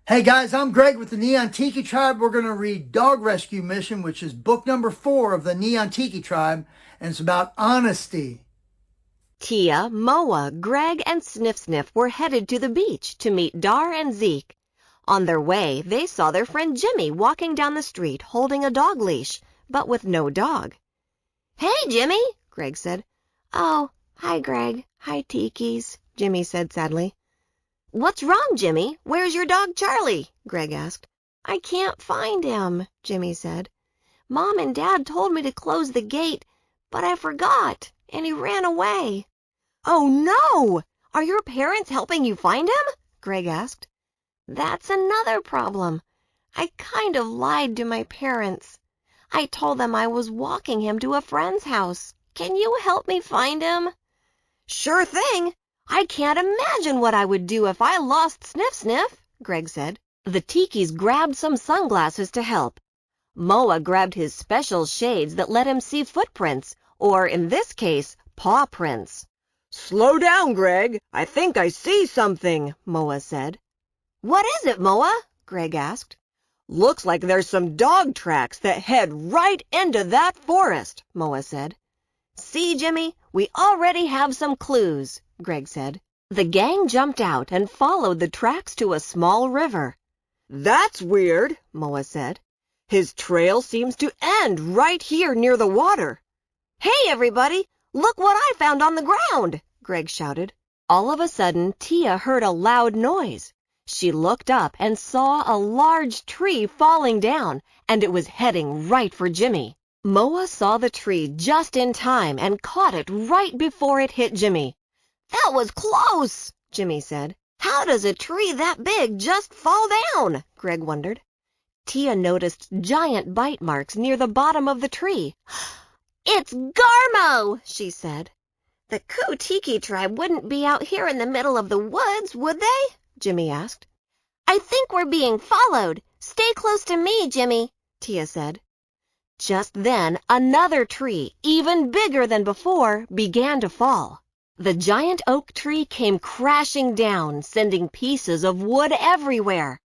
Hey guys, I'm Greg with the Neon Tiki Tribe. We're going to read Dog Rescue Mission, which is book number 4 of the Neon Tiki Tribe, and it's about honesty. Tia, Moa, Greg, and Sniff Sniff were headed to the beach to meet Dar and Zeke. On their way, they saw their friend Jimmy walking down the street holding a dog leash, but with no dog. "Hey, Jimmy," Greg said. "Oh, hi, Greg. Hi, Tikis," Jimmy said sadly. "What's wrong, Jimmy? Where's your dog Charlie?" Greg asked. "I can't find him," Jimmy said. "Mom and Dad told me to close the gate, but I forgot, and he ran away." "Oh, no! Are your parents helping you find him?" Greg asked. "That's another problem. I kind of lied to my parents. I told them I was walking him to a friend's house. Can you help me find him?" "Sure thing. I can't imagine what I would do if I lost Sniff Sniff," Greg said. The Tikis grabbed some sunglasses to help. Moa grabbed his special shades that let him see footprints, or in this case, paw prints. "Slow down, Greg. I think I see something," Moa said. "What is it, Moa?" Greg asked. "Looks like there's some dog tracks that head right into that forest," Moa said. "See, Jimmy, we already have some clues," Greg said. The gang jumped out and followed the tracks to a small river. "That's weird," Moa said. "His trail seems to end right here near the water." "Hey, everybody! Look what I found on the ground!" Greg shouted. All of a sudden, Tia heard a loud noise. She looked up and saw a large tree falling down, and it was heading right for Jimmy. Moa saw the tree just in time and caught it right before it hit Jimmy. "That was close," Jimmy said. "How does a tree that big just fall down?" Greg wondered. Tia noticed giant bite marks near the bottom of the tree. "It's Garmo," she said. "The Tiki tribe wouldn't be out here in the middle of the woods, would they?" Jimmy asked. "I think we're being followed. Stay close to me, Jimmy," Tia said. Just then, another tree, even bigger than before, began to fall. The giant oak tree came crashing down, sending pieces of wood everywhere.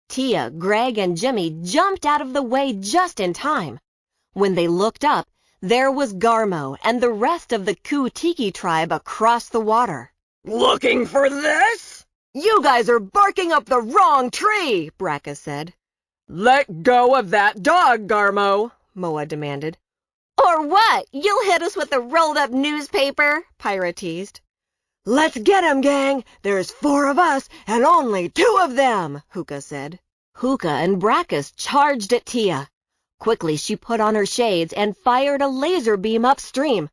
Tia, Greg, and Jimmy jumped out of the way just in time. When they looked up, there was Garmo and the rest of the Tiki tribe across the water. "Looking for this? You guys are barking up the wrong tree," Braca said. "Let go of that dog, Garmo," Moa demanded. "Or what? You'll hit us with a rolled-up newspaper," Pyra teased. "Let's get him, gang! There's 4 of us and only 2 of them," Hookah said. Hookah and Brackus charged at Tia. Quickly she put on her shades and fired a laser beam upstream.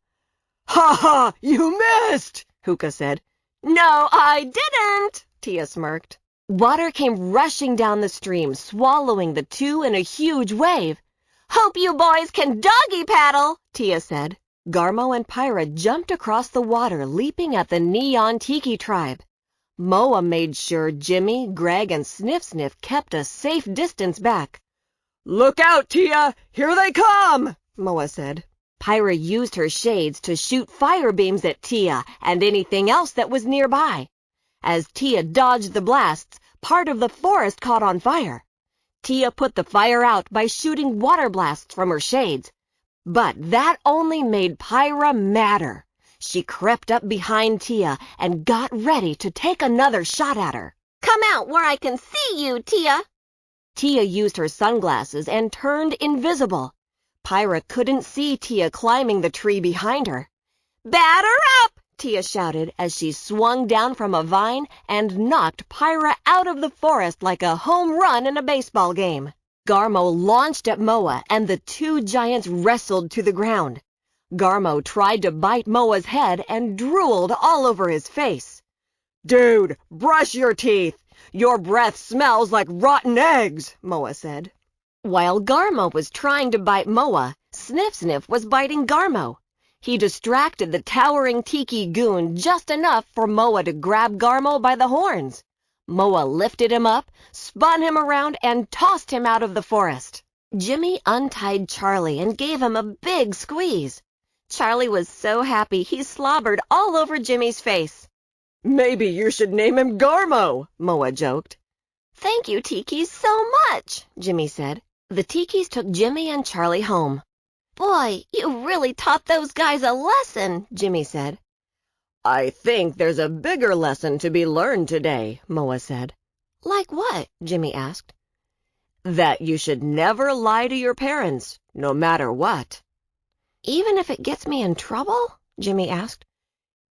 "Ha ha! You missed!" Hookah said. "No, I didn't!" Tia smirked. Water came rushing down the stream, swallowing the 2 in a huge wave. "Hope you boys can doggy paddle," Tia said. Garmo and Pyra jumped across the water, leaping at the Neon Tiki tribe. Moa made sure Jimmy, Greg, and Sniff Sniff kept a safe distance back. "Look out, Tia! Here they come!" Moa said. Pyra used her shades to shoot fire beams at Tia and anything else that was nearby. As Tia dodged the blasts, part of the forest caught on fire. Tia put the fire out by shooting water blasts from her shades. But that only made Pyra madder. She crept up behind Tia and got ready to take another shot at her. "Come out where I can see you, Tia." Tia used her sunglasses and turned invisible. Pyra couldn't see Tia climbing the tree behind her. "Batter up!" Tia shouted as she swung down from a vine and knocked Pyra out of the forest like a home run in a baseball game. Garmo launched at Moa and the 2 giants wrestled to the ground. Garmo tried to bite Moa's head and drooled all over his face. "Dude, brush your teeth! Your breath smells like rotten eggs," Moa said. While Garmo was trying to bite Moa, Sniff Sniff was biting Garmo. He distracted the towering Tiki goon just enough for Moa to grab Garmo by the horns. Moa lifted him up, spun him around, and tossed him out of the forest. Jimmy untied Charlie and gave him a big squeeze. Charlie was so happy he slobbered all over Jimmy's face. "Maybe you should name him Garmo," Moa joked. Thank you, Tiki, so much, Jimmy said. The Tikis took Jimmy and Charlie home. Boy, you really taught those guys a lesson, Jimmy said. I think there's a bigger lesson to be learned today, Moa said. Like what? Jimmy asked. That you should never lie to your parents, no matter what. Even if it gets me in trouble? Jimmy asked.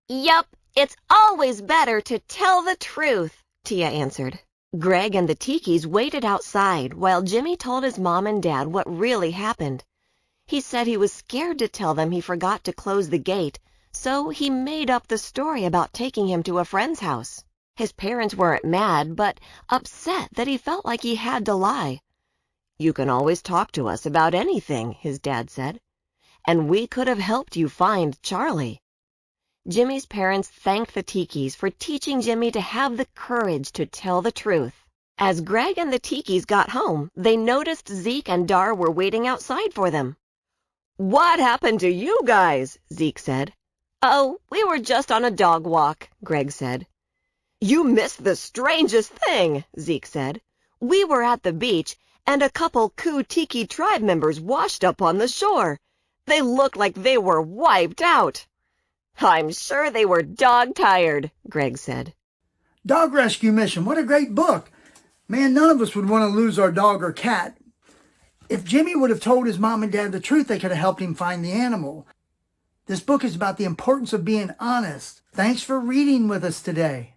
Yup, it's always better to tell the truth, Tia answered. Greg and the Tikis waited outside while Jimmy told his mom and dad what really happened. He said he was scared to tell them he forgot to close the gate, so he made up the story about taking him to a friend's house. His parents weren't mad, but upset that he felt like he had to lie. You can always talk to us about anything, his dad said, and we could have helped you find Charlie. Jimmy's parents thanked the Tikis for teaching Jimmy to have the courage to tell the truth. As Greg and the Tikis got home, they noticed Zeke and Dar were waiting outside for them. What happened to you guys? Zeke said. Oh, we were just on a dog walk, Greg said. You missed the strangest thing, Zeke said. We were at the beach, and a couple Ku Tiki tribe members washed up on the shore. They looked like they were wiped out. I'm sure they were dog-tired, Greg said. Dog Rescue Mission, what a great book. Man, none of us would want to lose our dog or cat. If Jimmy would have told his mom and dad the truth, they could have helped him find the animal. This book is about the importance of being honest. Thanks for reading with us today.